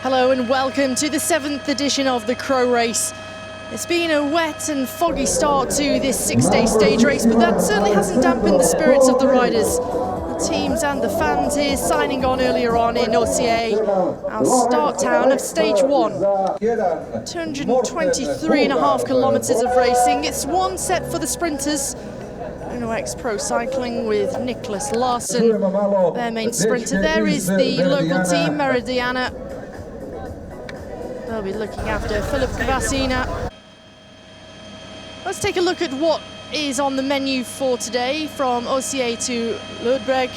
Hello and welcome to the 7th edition of the Crow Race. It's been a wet and foggy start to this six-day stage race, but that certainly hasn't dampened the spirits of the riders. The teams and the fans here signing on earlier on in Ossier, our start town of stage one. 223.5 kilometres of racing. It's one set for the sprinters. Uno X Pro Cycling with Nicholas Larson, their main sprinter. There is the local team, Meridiana. They'll be looking after Philip Kvasina. Let's take a look at what is on the menu for today from Ossier to Loudbreg.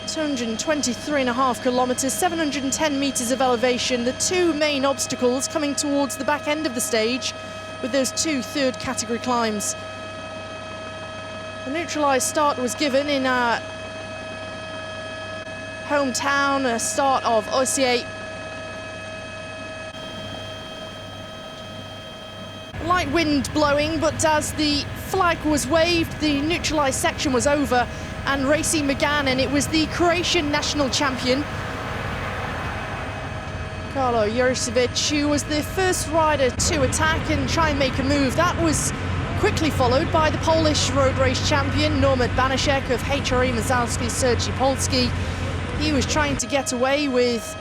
223.5 kilometres, 710 metres of elevation. The two main obstacles coming towards the back end of the stage with those two third category climbs. The neutralised start was given in our hometown, a start of Ossier. Light wind blowing, but as the flag was waved, the neutralised section was over and racing began, and it was the Croatian national champion, Karlo Juričević, who was the first rider to attack and try and make a move. That was quickly followed by the Polish road race champion, Norbert Banaszek of HRE Mazowskie Sergii Polski. He was trying to get away with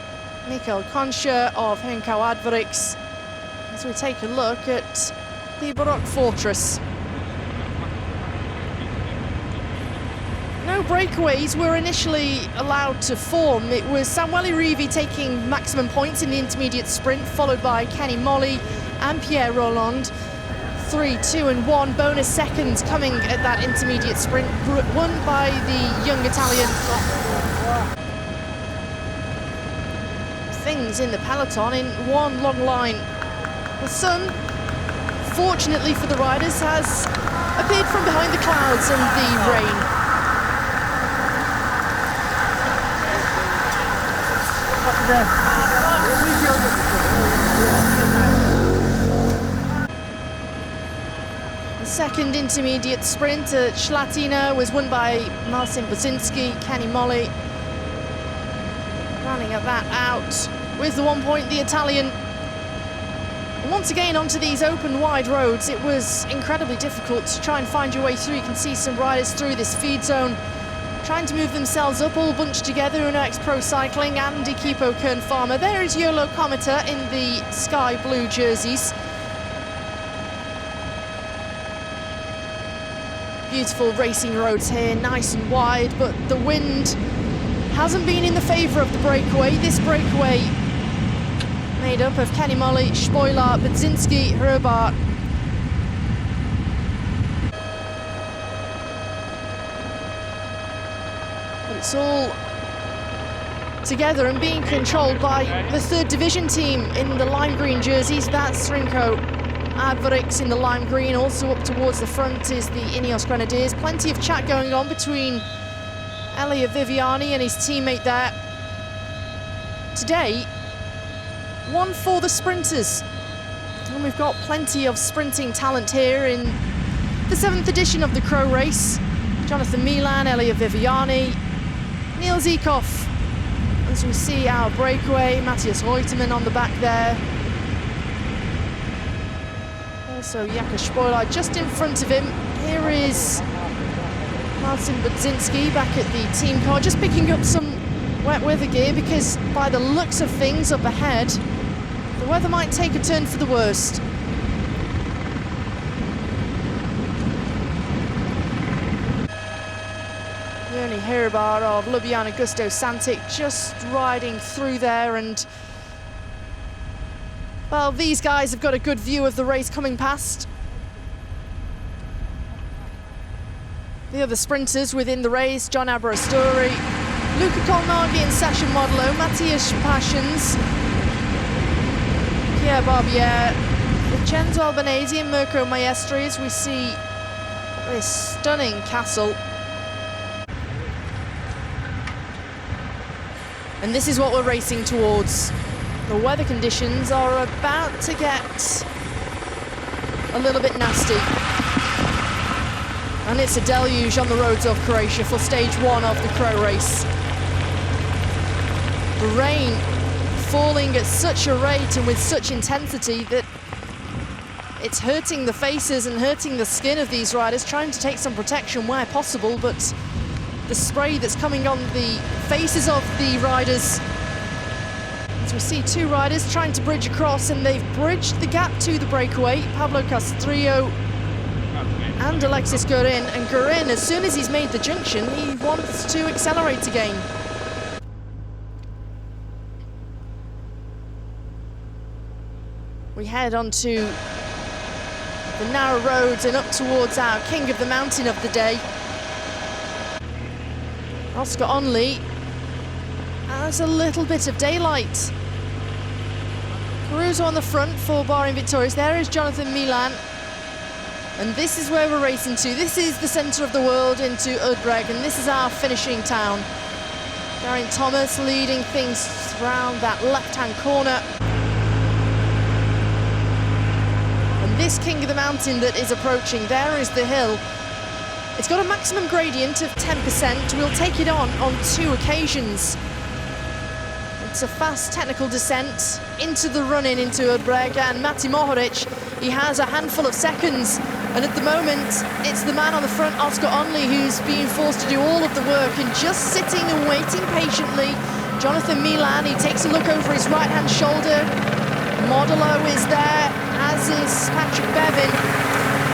Michał Koncia of Henkel Adverix. As we take a look at the Baroque Fortress. No breakaways were initially allowed to form. It was Samuele Rivi taking maximum points in the intermediate sprint, followed by Kenny Molly and Pierre Rolland. 3, 2 and 1 bonus seconds coming at that intermediate sprint, won by the young Italian. Things in the peloton in one long line. The sun, fortunately for the riders, has appeared from behind the clouds and the rain. The second intermediate sprint at Slatina was won by Marcin Budzinski, Kenny Molly. Running that out with the 1 point, the Italian. Once again onto these open wide roads, it was incredibly difficult to try and find your way through. You can see some riders through this feed zone trying to move themselves up, all bunched together. Uno X Pro Cycling and Equipo Kern Pharma. There is Yolo Kometa in the sky blue jerseys. Beautiful racing roads here, nice and wide, but the wind hasn't been in the favour of the breakaway. This breakaway made up of Kenny Molly, Spoiler, Budzinski, Herbart. But it's all together and being controlled by the third division team in the lime green jerseys. That's Rinko Adverix in the lime green. Also up towards the front is the Ineos Grenadiers. Plenty of chat going on between Elia Viviani and his teammate there. Today, one for the sprinters. And we've got plenty of sprinting talent here in the 7th edition of the Crow Race. Jonathan Milan, Elia Viviani, Neil Zykov. As we see our breakaway, Matthias Reutemann on the back there. Also Jakob Spoiler just in front of him. Here is Marcin Budzinski back at the team car, just picking up some wet weather gear, because by the looks of things up ahead, the weather might take a turn for the worst. Joni Herbart of Ljubljana Gusto Santic just riding through there, and well, these guys have got a good view of the race coming past. The other sprinters within the race, John Aberasturi, Luca Colnaghi and Sasha Modelo, Matthias Passions, Pierre Barbier, Vincenzo Albanese and Mirko Maestri, as we see this stunning castle. And this is what we're racing towards. The weather conditions are about to get a little bit nasty. And it's a deluge on the roads of Croatia for stage one of the Crow Race. The rain falling at such a rate and with such intensity that it's hurting the faces and hurting the skin of these riders, trying to take some protection where possible, but the spray that's coming on the faces of the riders. As we see two riders trying to bridge across, and they've bridged the gap to the breakaway. Pablo Castrillo and Alexis Guerin. And Guerin, as soon as he's made the junction, he wants to accelerate again. We head onto the narrow roads and up towards our king of the mountain of the day. Oscar Onley has a little bit of daylight. Caruso on the front for Bahrain Victorious. There is Jonathan Milan. And this is where we're racing to. This is the centre of the world into Udbreg, and this is our finishing town. Geraint Thomas leading things around that left-hand corner. And this king of the mountain that is approaching, there is the hill. It's got a maximum gradient of 10%. We'll take it on 2 occasions. It's a fast technical descent into the run-in into Udbreg, and Mati Mohoric, he has a handful of seconds, and at the moment it's the man on the front, Oscar Onley, who's being forced to do all of the work and just sitting and waiting patiently. Jonathan Milan, he takes a look over his right-hand shoulder. Modolo is there, as is Patrick Bevin.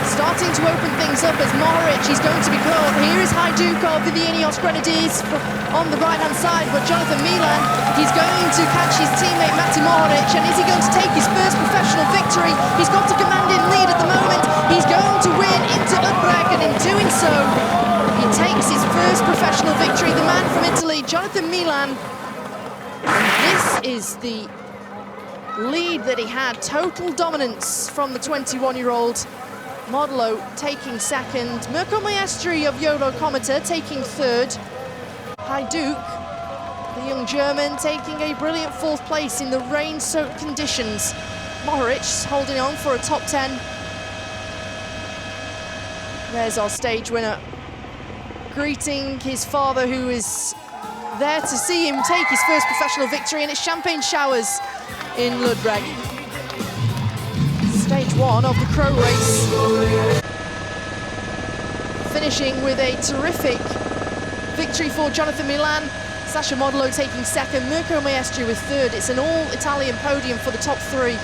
Starting to open things up as Mohoric, he's going to be caught. Here is Hajduk of the Ineos Grenadiers on the right-hand side, but Jonathan Milan, he's going to catch his teammate Mati Mohoric, and is he going to take his first professional victory? He's got a commanding lead at the moment. He's going to win into Udbreg, and in doing so, he takes his first professional victory. The man from Italy, Jonathan Milan. And this is the lead that he had, total dominance from the 21-year-old. Modolo taking second, Mirko Maestri of Eurokometer taking third, Hajduk, the young German, taking a brilliant 4th place in the rain-soaked conditions. Mohoric holding on for a top 10. There's our stage winner, greeting his father, who is there to see him take his first professional victory, and it's champagne showers in Ludbreg. Stage 1 of the Crow race. Finishing with a terrific victory for Jonathan Milan. Sasha Modolo taking second, Mirko Maestri with third. It's an all-Italian podium for the top 3.